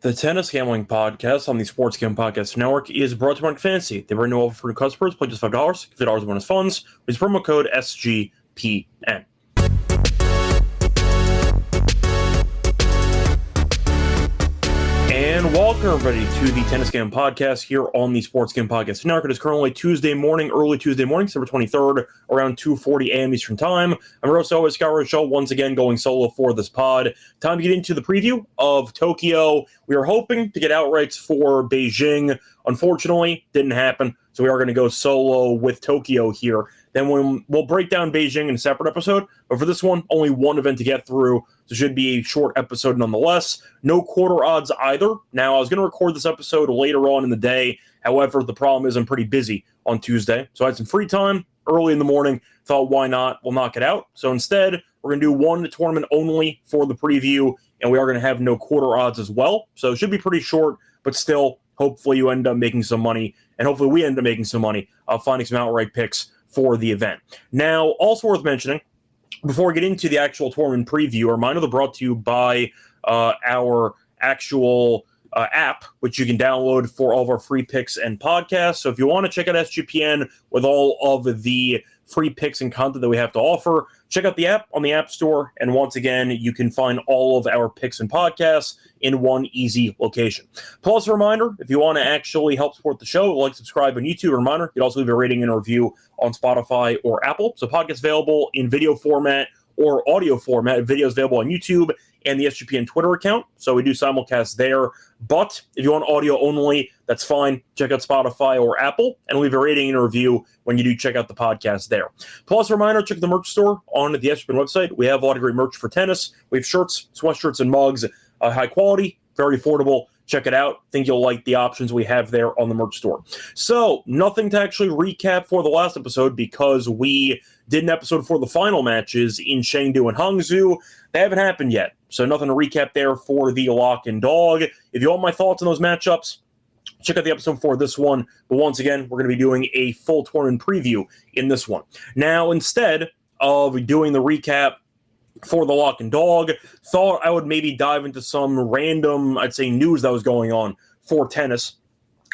The Tennis Gambling Podcast on the Sports Gambling Podcast Network is brought to you by Fantasy. They bring no offer for new customers. Play just $5. $50 bonus funds. Use promo code SGPN. And welcome, everybody, to the Tennis Gambling Podcast here on the Sports Gambling Podcast Network. It is currently early Tuesday morning, December 23rd, around 2:40 a.m. Eastern Time. I'm Rosso with Scott Reichel, once again going solo for this pod. Time to get into the preview of Tokyo. We are hoping to get outrights for Beijing. Unfortunately, didn't happen, so we are going to go solo with Tokyo here. Then we'll break down Beijing in a separate episode, but for this one, only one event to get through, so it should be a short episode nonetheless. No quarter odds either. Now, I was going to record this episode later on in the day. However, the problem is I'm pretty busy on Tuesday, so I had some free time early in the morning. Thought, why not? We'll knock it out. So instead, we're going to do one tournament only for the preview, and we are going to have no quarter odds as well. So it should be pretty short, but still, hopefully you end up making some money, and hopefully we end up making some money finding some outright picks for the event. Now, also worth mentioning, before we get into the actual tournament preview, a reminder that's brought to you by our actual app, which you can download for all of our free picks and podcasts. So if you want to check out SGPN with all of the free picks and content that we have to offer, check out the app on the App Store. And once again, you can find all of our picks and podcasts in one easy location. Plus, a reminder, if you want to actually help support the show, like, subscribe on YouTube. A reminder, you can also leave a rating and a review on Spotify or Apple. So podcasts available in video format or audio format. Videos available on YouTube and the SGPN Twitter account. So we do simulcast there. But if you want audio only, that's fine. Check out Spotify or Apple and leave a rating and a review when you do check out the podcast there. Plus, a reminder, check the merch store on the SGPN website. We have a lot of great merch for tennis. We have shirts, sweatshirts, and mugs. High quality, very affordable. Check it out. Think you'll like the options we have there on the merch store. So, nothing to actually recap for the last episode because we did an episode for the final matches in Chengdu and Hangzhou. They haven't happened yet, so nothing to recap there for the lock and dog. If you want my thoughts on those matchups, check out the episode for this one. But once again, we're going to be doing a full tournament preview in this one. Now, instead of doing the recap for the lock and dog, thought I would maybe dive into some random, I'd say, news that was going on for tennis.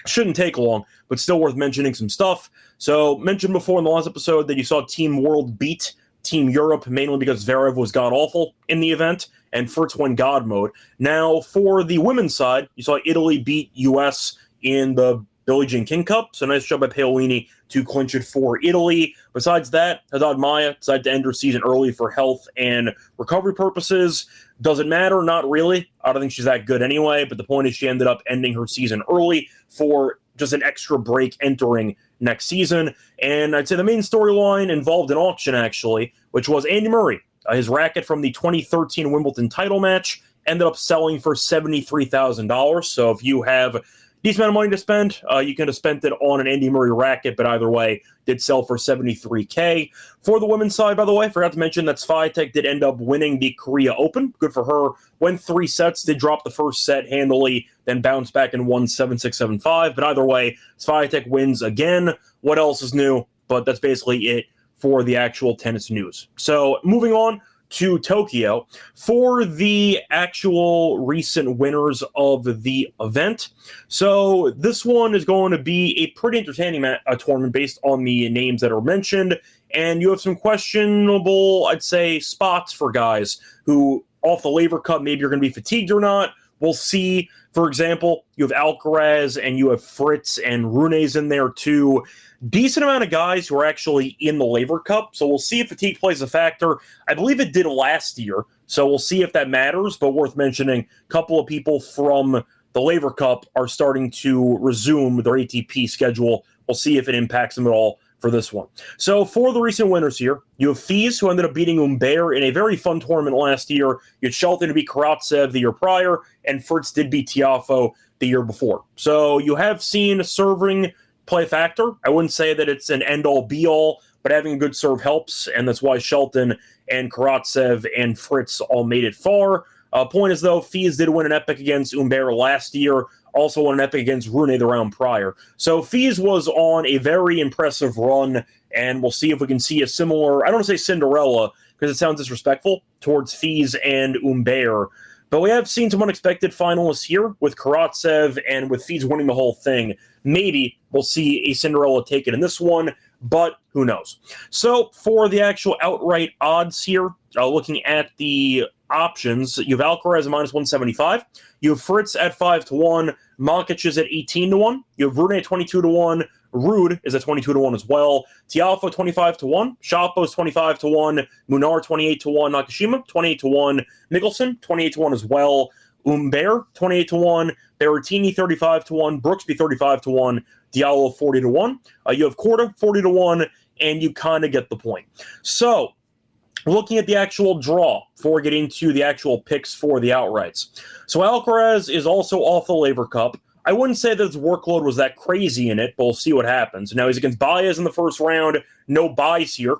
Shouldn't take long, but still worth mentioning some stuff. So, mentioned before in the last episode that you saw Team World beat Team Europe, mainly because Zverev was god-awful in the event, and Fritz went God mode. Now, for the women's side, you saw Italy beat U.S. in the Billie Jean King Cup, so nice job by Paolini to clinch it for Italy. Besides that, Haddad Maia decided to end her season early for health and recovery purposes. Does it matter? Not really. I don't think she's that good anyway, but the point is she ended up ending her season early for just an extra break entering next season. And I'd say the main storyline involved an auction, actually, which was Andy Murray. His racket from the 2013 Wimbledon title match ended up selling for $73,000. So if you have decent amount of money to spend, you could have spent it on an Andy Murray racket, but either way, did sell for $73K. For the women's side, by the way, I forgot to mention that Swiatek did end up winning the Korea Open. Good for her. Went 3 sets, did drop the first set handily, then bounced back and won 7-6, 7-5. But either way, Swiatek wins again. What else is new? But that's basically it for the actual tennis news. So moving on to Tokyo. For the actual recent winners of the event. So this one is going to be a pretty entertaining tournament based on the names that are mentioned. And you have some questionable, I'd say, spots for guys who off the Laver Cup, maybe you're going to be fatigued or not. We'll see. For example, you have Alcaraz and you have Fritz and Rune's in there too. Decent amount of guys who are actually in the Laver Cup, so we'll see if fatigue plays a factor. I believe it did last year, so we'll see if that matters, but worth mentioning, a couple of people from the Laver Cup are starting to resume their ATP schedule. We'll see if it impacts them at all for this one. So for the recent winners here, you have Fils, who ended up beating Humbert in a very fun tournament last year. You had Shelton to beat Karatsev the year prior, and Fritz did beat Tiafoe the year before. So you have seen serving play a factor. I wouldn't say that it's an end-all, be-all, but having a good serve helps, and that's why Shelton and Karatsev and Fritz all made it far. Point is, though, Fils did win an epic against Humbert last year, also won an epic against Rune the round prior. So Fils was on a very impressive run, and we'll see if we can see a similar, I don't want to say Cinderella, because it sounds disrespectful, towards Fils and Humbert, But we have seen some unexpected finalists here with Karatsev and with Feeds winning the whole thing. Maybe we'll see a Cinderella take it in this one, but who knows? So for the actual outright odds here, looking at the options, you have Alcaraz at minus 175. You have Fritz at 5-1. Makic is at 18-1. You have Rune at 22-1. Ruud is at 22-1 as well. Tiafoe 25-1. Shapo's 25-1. Munar 28-1. Nakashima 28-1. Mickelson 28-1 as well. Humbert 28-1. Berrettini 35-1. Brooksby 35-1. Diallo 40-1. You have Korda 40-1, and you kind of get the point. So, looking at the actual draw before getting to the actual picks for the outrights. So Alcaraz is also off the Laver Cup. I wouldn't say that his workload was that crazy in it, but we'll see what happens. Now he's against Baez in the first round. No buys here.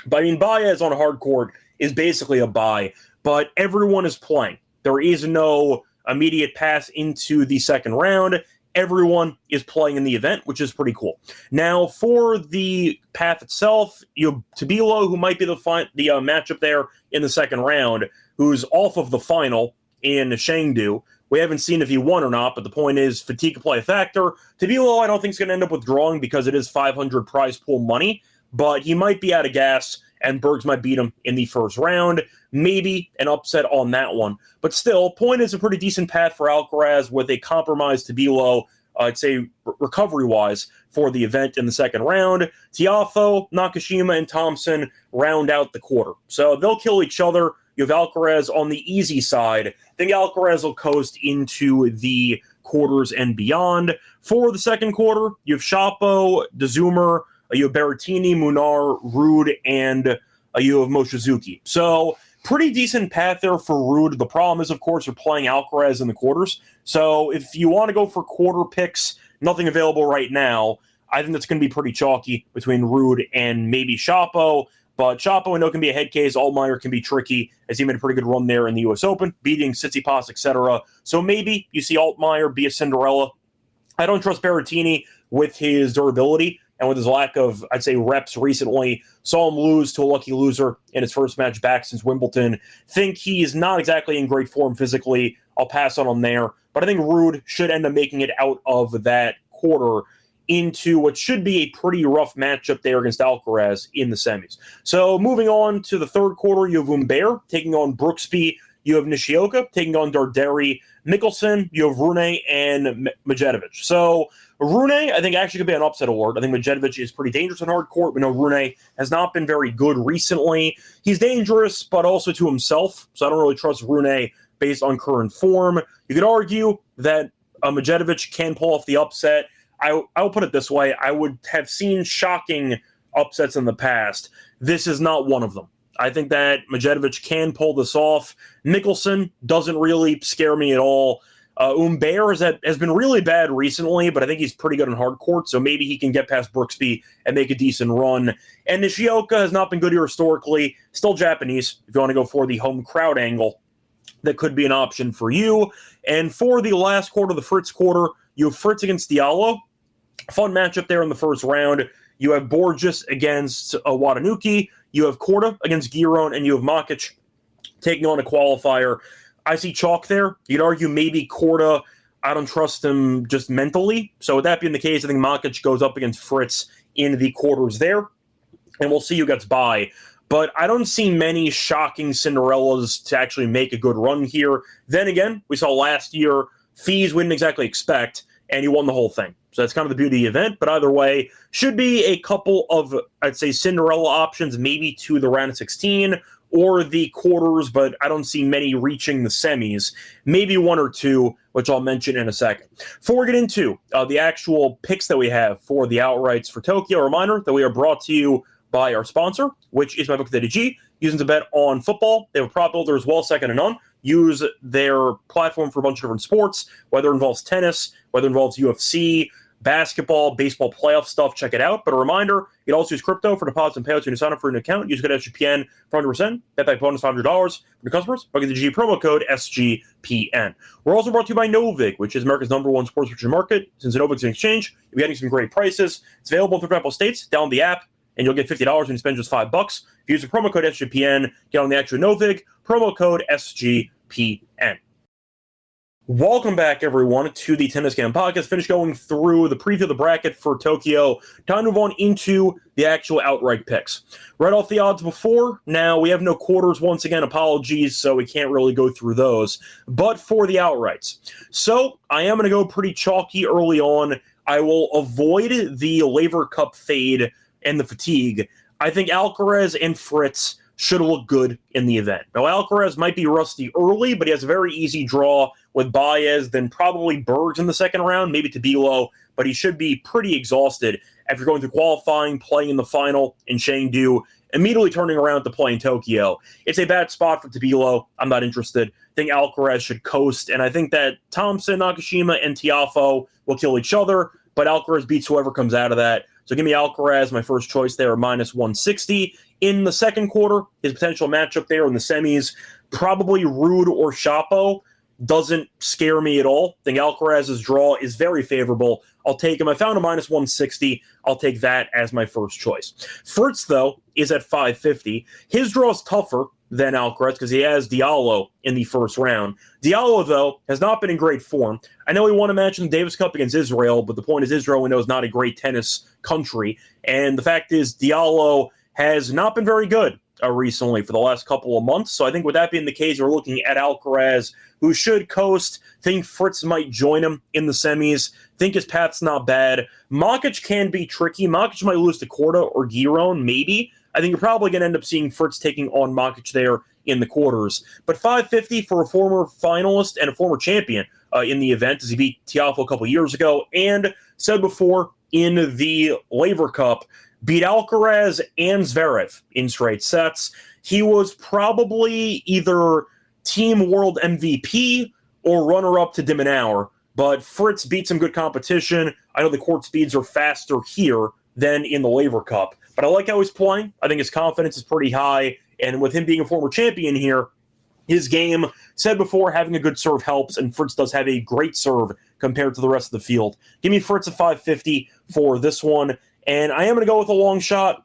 But I mean, Baez on a hard court is basically a buy. But everyone is playing. There is no immediate pass into the second round. Everyone is playing in the event, which is pretty cool. Now, for the path itself, you have Tabilo, who might be the matchup there in the second round, who's off of the final in Chengdu. We haven't seen if he won or not, but the point is fatigue can play a factor. Tabilo, I don't think is going to end up withdrawing because it is 500 prize pool money, but he might be out of gas, and Bergs might beat him in the first round. Maybe an upset on that one. But still, point is a pretty decent path for Alcaraz with a compromised Tabilo, I'd say recovery-wise, for the event in the second round. Tiafoe, Nakashima, and Thompson round out the quarter. So they'll kill each other. You have Alcaraz on the easy side. I think Alcaraz will coast into the quarters and beyond. For the second quarter, you have Shapo, DeZumer, you have Berrettini, Munar, Ruud, and you have Mochizuki. So pretty decent path there for Ruud. The problem is, of course, you're playing Alcaraz in the quarters. So if you want to go for quarter picks, nothing available right now. I think that's going to be pretty chalky between Ruud and maybe Shapo. But Shapo, I know, can be a head case. Altmaier can be tricky, as he made a pretty good run there in the U.S. Open, beating Tsitsipas, etc. So maybe you see Altmaier be a Cinderella. I don't trust Berrettini with his durability and with his lack of, I'd say, reps recently. Saw him lose to a lucky loser in his first match back since Wimbledon. Think he is not exactly in great form physically. I'll pass on him there. But I think Ruud should end up making it out of that quarter into what should be a pretty rough matchup there against Alcaraz in the semis. So moving on to the third quarter, you have Humbert taking on Brooksby. You have Nishioka taking on Darderi. Mickelson, you have Rune, and Medjedovic. So Rune, I think, actually could be an upset award. I think Medjedovic is pretty dangerous on hard court. We know Rune has not been very good recently. He's dangerous, but also to himself. So I don't really trust Rune based on current form. You could argue that Medjedovic can pull off the upset. I'll put it this way. I would have seen shocking upsets in the past. This is not one of them. I think that Medjedovic can pull this off. Mickelson doesn't really scare me at all. Humbert has been really bad recently, but I think he's pretty good on hard court, so maybe he can get past Brooksby and make a decent run. And Nishioka has not been good here historically. Still Japanese, if you want to go for the home crowd angle. That could be an option for you. And for the last quarter, the Fritz quarter, you have Fritz against Diallo. Fun matchup there in the first round. You have Borges against Watanuki. You have Korda against Giron, and you have Makic taking on a qualifier. I see chalk there. You'd argue maybe Korda, I don't trust him just mentally. So with that being the case, I think Makic goes up against Fritz in the quarters there. And we'll see who gets by. But I don't see many shocking Cinderellas to actually make a good run here. Then again, we saw last year, Fees we didn't exactly expect, and he won the whole thing. So that's kind of the beauty of the event. But either way, should be a couple of, I'd say, Cinderella options, maybe to the round of 16 or the quarters, but I don't see many reaching the semis. Maybe one or two, which I'll mention in a second. Before we get into the actual picks that we have for the outrights for Tokyo, a reminder that we are brought to you by our sponsor, which is MyBookie.ag. Using to bet on football. They have a prop builder as well, second to none. Use their platform for a bunch of different sports, whether it involves tennis, whether it involves UFC, basketball, baseball playoff stuff. Check it out. But a reminder, you can also use crypto for deposits and payouts when you sign up for an account. Use code SGPN for 100%. Bet back bonus $500 for your customers. By the G promo code SGPN. We're also brought to you by Novig, which is America's #1 sports futures market. Since Novig's an exchange, you're getting some great prices. It's available in 35 states. Download the app, and you'll get $50 when you spend just $5. If you use the promo code SGPN, get on the actual Novig, promo code SGPN. SGPN. Welcome back, everyone, to the Tennis Game Podcast. Finished going through the preview of the bracket for Tokyo. Time to move on into the actual outright picks. Right off the odds before, now we have no quarters once again, apologies, so we can't really go through those. But for the outrights. So I am going to go pretty chalky early on. I will avoid the Laver Cup fade and the fatigue. I think Alcaraz and Fritz should look good in the event. Now, Alcaraz might be rusty early, but he has a very easy draw with Baez, then probably Bergs in the second round, maybe Tabilo, but he should be pretty exhausted after going through qualifying, playing in the final in Chengdu, immediately turning around to play in Tokyo. It's a bad spot for Tabilo. I'm not interested. I think Alcaraz should coast, and I think that Thompson, Nakashima, and Tiafoe will kill each other, but Alcaraz beats whoever comes out of that. So give me Alcaraz, my first choice there, minus 160. In the second quarter, his potential matchup there in the semis, probably Ruud or Shapo, doesn't scare me at all. I think Alcaraz's draw is very favorable. I'll take him. I found a minus 160. I'll take that as my first choice. Fritz, though, is at 550. His draw is tougher than Alcaraz because he has Diallo in the first round. Diallo, though, has not been in great form. I know he won a match in the Davis Cup against Israel, but the point is Israel, we know, is not a great tennis country. And the fact is Diallo has not been very good recently for the last couple of months. So I think with that being the case, we're looking at Alcaraz, who should coast. Think Fritz might join him in the semis. Think his path's not bad. Makic can be tricky. Makic might lose to Korda or Giron, maybe. I think you're probably going to end up seeing Fritz taking on Makic there in the quarters. But 550 for a former finalist and a former champion in the event, as he beat Tiafoe a couple years ago, and said before in the Laver Cup, beat Alcaraz and Zverev in straight sets. He was probably either Team World MVP or runner-up to de Minaur, but Fritz beat some good competition. I know the court speeds are faster here than in the Laver Cup, but I like how he's playing. I think his confidence is pretty high, and with him being a former champion here, his game, said before, having a good serve helps, and Fritz does have a great serve compared to the rest of the field. Give me Fritz at 550 for this one. And I am going to go with a long shot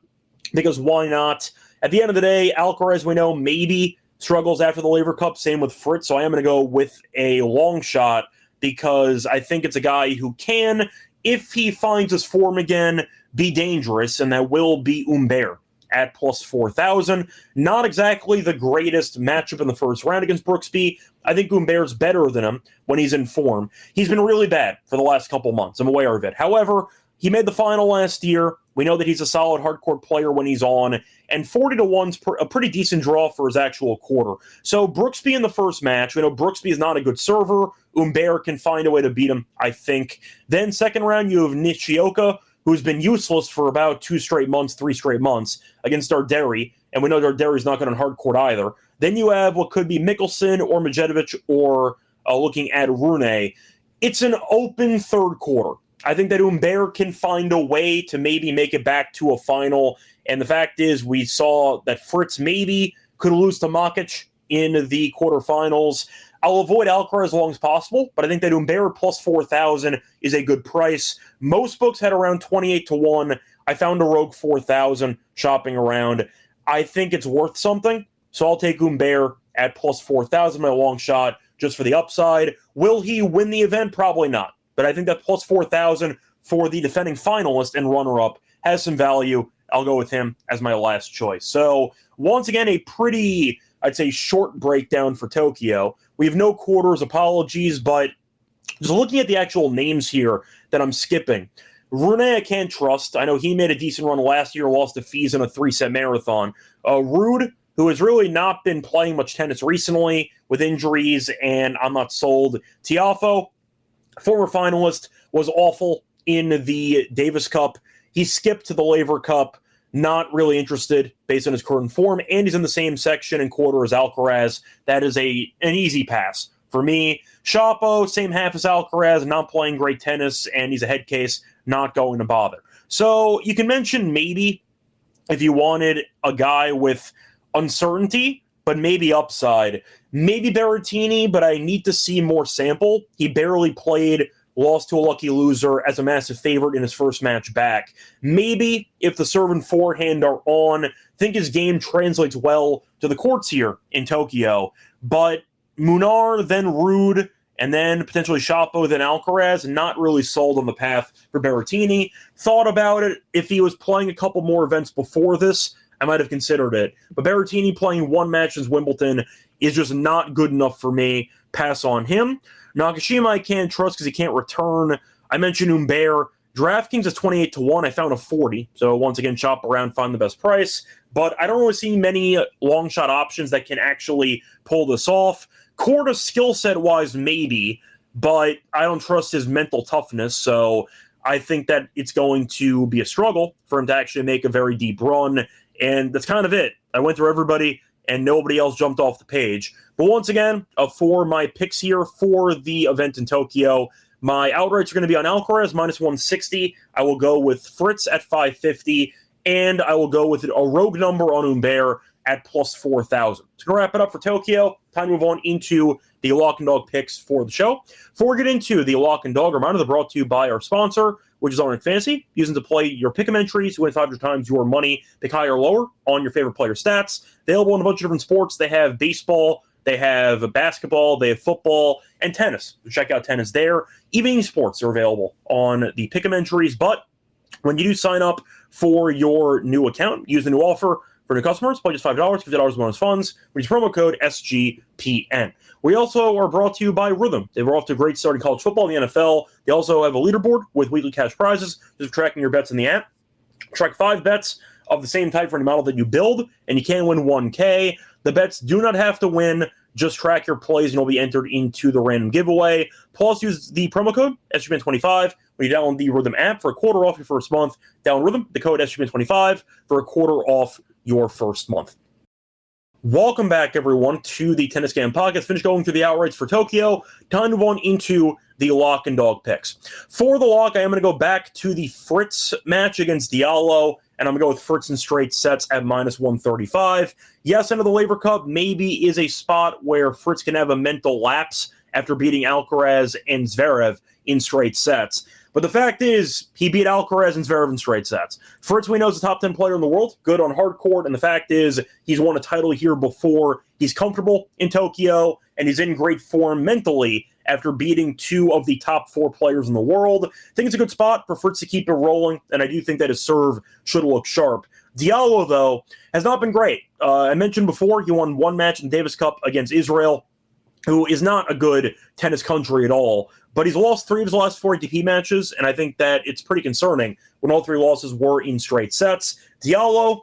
because why not? At the end of the day, Alcaraz, we know, maybe struggles after the Laver Cup. Same with Fritz. So I am going to go with a long shot because I think it's a guy who can, if he finds his form again, be dangerous. And that will be Humbert at plus 4,000. Not exactly the greatest matchup in the first round against Brooksby. I think Humbert's better than him when he's in form. He's been really bad for the last couple months. I'm aware of it. However, he made the final last year. We know that he's a solid hardcourt player when he's on, and 40-1's a pretty decent draw for his actual quarter. So Brooksby in the first match, we know Brooksby is not a good server. Humbert can find a way to beat him, I think. Then second round, you have Nishioka, who's been useless for about 3 straight months against Darderi, and we know Darderi's not good on hardcourt either. Then you have what could be Mickelson or Medvedev or looking at Rune. It's an open third quarter. I think that Humbert can find a way to maybe make it back to a final. And the fact is, we saw that Fritz maybe could lose to Makic in the quarterfinals. I'll avoid Alcaraz as long as possible, but I think that Humbert plus 4,000 is a good price. Most books had around 28-1. I found a rogue 4,000 shopping around. I think it's worth something, so I'll take Humbert at plus 4,000, my long shot, just for the upside. Will he win the event? Probably not. But I think that plus 4,000 for the defending finalist and runner-up has some value. I'll go with him as my last choice. So once again, a pretty, I'd say, short breakdown for Tokyo. We have no quarters, apologies, but just looking at the actual names here that I'm skipping. Rune I can't trust. I know he made a decent run last year, lost to Fees in a 3-set marathon. Ruud, who has really not been playing much tennis recently with injuries, and I'm not sold. Tiafoe, former finalist, was awful in the Davis Cup. He skipped to the Laver Cup, not really interested based on his current form, and he's in the same section and quarter as Alcaraz. That is an easy pass for me. Shapo, same half as Alcaraz, not playing great tennis, and he's a head case, not going to bother. So you can mention maybe if you wanted a guy with uncertainty, but maybe upside. Maybe Berrettini, but I need to see more sample. He barely played, lost to a lucky loser as a massive favorite in his first match back. Maybe if the serve and forehand are on, I think his game translates well to the courts here in Tokyo. But Munar, then Rude, and then potentially Chapo, then Alcaraz. Not really sold on the path for Berrettini. Thought about it. If he was playing a couple more events before this, I might have considered it. But Berrettini playing one match since Wimbledon is just not good enough for me. Pass on him. Nakashima I can't trust because he can't return. I mentioned Humbert. DraftKings is 28-1. I found a 40. So once again, shop around, find the best price. But I don't really see many long shot options that can actually pull this off. Korda skill set wise, maybe, but I don't trust his mental toughness. So I think that it's going to be a struggle for him to actually make a very deep run. And that's kind of it. I went through everybody, and nobody else jumped off the page. But once again, for my picks here for the event in Tokyo, my outrights are going to be on Alcaraz, minus 160. I will go with Fritz at 550, and I will go with a rogue number on Humbert at plus 4,000. So going to wrap it up for Tokyo. Time to move on into the Lock and Dog picks for the show. Before we get into the Lock and Dog, reminder, they're brought to you by our sponsor, which is Onyx Fantasy. Using to play your pick'em entries, win 500 times your money, pick higher or lower on your favorite player stats. Available in a bunch of different sports. They have baseball, they have basketball, they have football, and tennis. So check out tennis there. Even sports are available on the pick'em entries. But when you do sign up for your new account, use the new offer for new customers, play just $5, $50 bonus funds. Use promo code SGPN. We also are brought to you by Rhythm. They were off to a great start in college football in the NFL. They also have a leaderboard with weekly cash prizes. Just tracking your bets in the app. Track 5 bets of the same type for any model that you build, and you can win $1K. The bets do not have to win. Just track your plays, and you'll be entered into the random giveaway. Plus, use the promo code SGPN25 when you download the Rhythm app for a quarter off your first month. Download Rhythm, the code SGPN25 for a quarter off your first month. Welcome back, everyone, to the Tennis Game Podcast. Finished going through the outrights for Tokyo. Time to move on into the Lock and Dog picks. For the lock, I am going to go back to the Fritz match against Diallo, and I'm going to go with Fritz in straight sets at minus 135. Yes, into the Laver Cup maybe is a spot where Fritz can have a mental lapse after beating Alcaraz and Zverev in straight sets. But the fact is, he beat Alcaraz and Zverev in straight sets. Fritz, we know, is a top 10 player in the world, good on hard court, and the fact is, he's won a title here before. He's comfortable in Tokyo, and he's in great form mentally after beating 2 of the top 4 players in the world. I think it's a good spot for Fritz to keep it rolling, and I do think that his serve should look sharp. Diallo, though, has not been great. I mentioned before, he won one match in the Davis Cup against Israel, who is not a good tennis country at all. But he's lost 3 of his last 4 ATP matches, and I think that it's pretty concerning when all 3 losses were in straight sets. Diallo,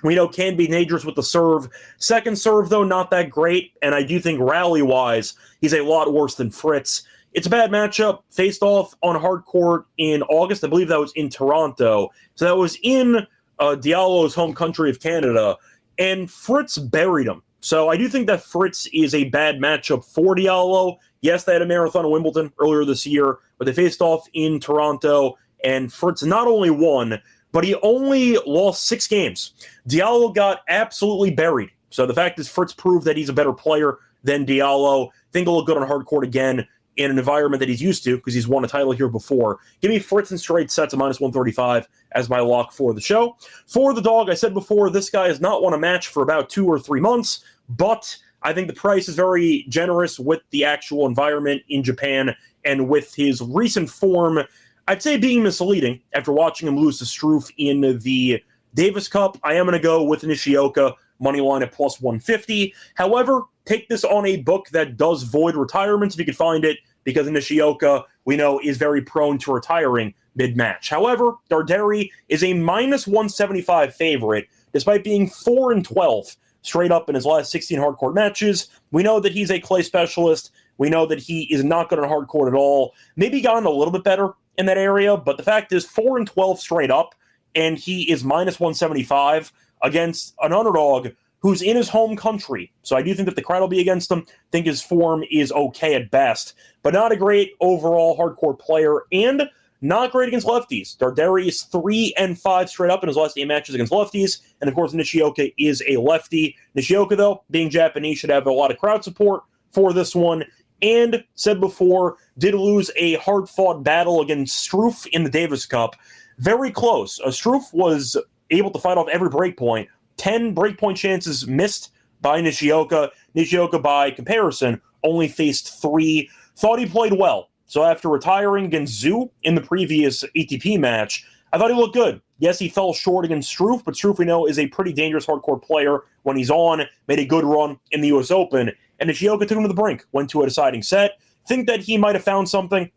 we know, can be dangerous with the serve. Second serve, though, not that great, and I do think rally-wise, he's a lot worse than Fritz. It's a bad matchup. Faced off on hard court in August. I believe that was in Toronto. So that was in Diallo's home country of Canada, and Fritz buried him. So I do think that Fritz is a bad matchup for Diallo. Yes, they had a marathon in Wimbledon earlier this year, but they faced off in Toronto, and Fritz not only won, but he only lost 6 games. Diallo got absolutely buried. So the fact is, Fritz proved that he's a better player than Diallo. I think he'll look good on hard court again in an environment that he's used to because he's won a title here before. Give me Fritz in straight sets at minus 135 as my lock for the show. For the dog, I said before, this guy has not won a match for about 2 or 3 months, but I think the price is very generous with the actual environment in Japan and with his recent form, I'd say being misleading after watching him lose to Struff in the Davis Cup. I am going to go with Nishioka, money line at plus 150. However, take this on a book that does void retirements if you can find it, because Nishioka, we know, is very prone to retiring mid-match. However, Darderi is a minus 175 favorite, despite being 4-12 straight up in his last 16 hardcourt matches. We know that he's a clay specialist. We know that he is not good on hardcourt at all. Maybe gotten a little bit better in that area, but the fact is 4-12 straight up, and he is minus 175 against an underdog who's in his home country. So I do think that the crowd will be against him. I think his form is okay at best, but not a great overall hardcourt player, and not great against lefties. Darderi is 3-5 straight up in his last 8 matches against lefties, and of course Nishioka is a lefty. Nishioka, though, being Japanese, should have a lot of crowd support for this one, and said before, did lose a hard-fought battle against Struff in the Davis Cup. Very close. Struff was able to fight off every breakpoint. 10 breakpoint chances missed by Nishioka. Nishioka, by comparison, only faced 3. Thought he played well. So after retiring against Zhu in the previous ATP match, I thought he looked good. Yes, he fell short against Struff, but Struff we know is a pretty dangerous hardcourt player when he's on, made a good run in the U.S. Open, and Nishioka took him to the brink, went to a deciding set. Think that he might have found something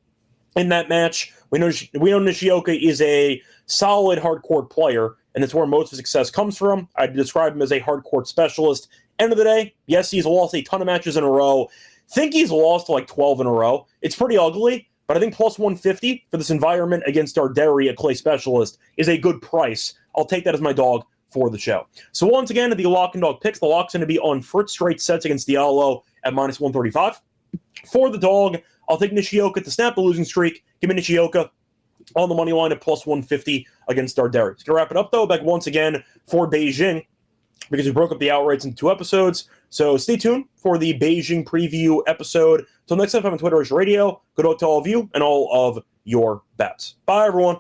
in that match. We know Nishioka is a solid hardcourt player, and it's where most of his success comes from. I'd describe him as a hardcourt specialist. End of the day, yes, he's lost a ton of matches in a row. Think he's lost like 12 in a row. It's pretty ugly, but I think plus 150 for this environment against Darderi, a clay specialist, is a good price. I'll take that as my dog for the show. So once again, the lock and dog picks. The lock's going to be on Fritz straight sets against Diallo at minus 135. For the dog, I'll take Nishioka to snap the losing streak. Give me Nishioka on the money line at plus 150 against Darderi. It's going to wrap it up, though, back once again for Beijing, because we broke up the outrights into 2 episodes. So stay tuned for the Beijing preview episode. Till next time, I'm on Twitter as Radio. Good luck to all of you and all of your bets. Bye, everyone.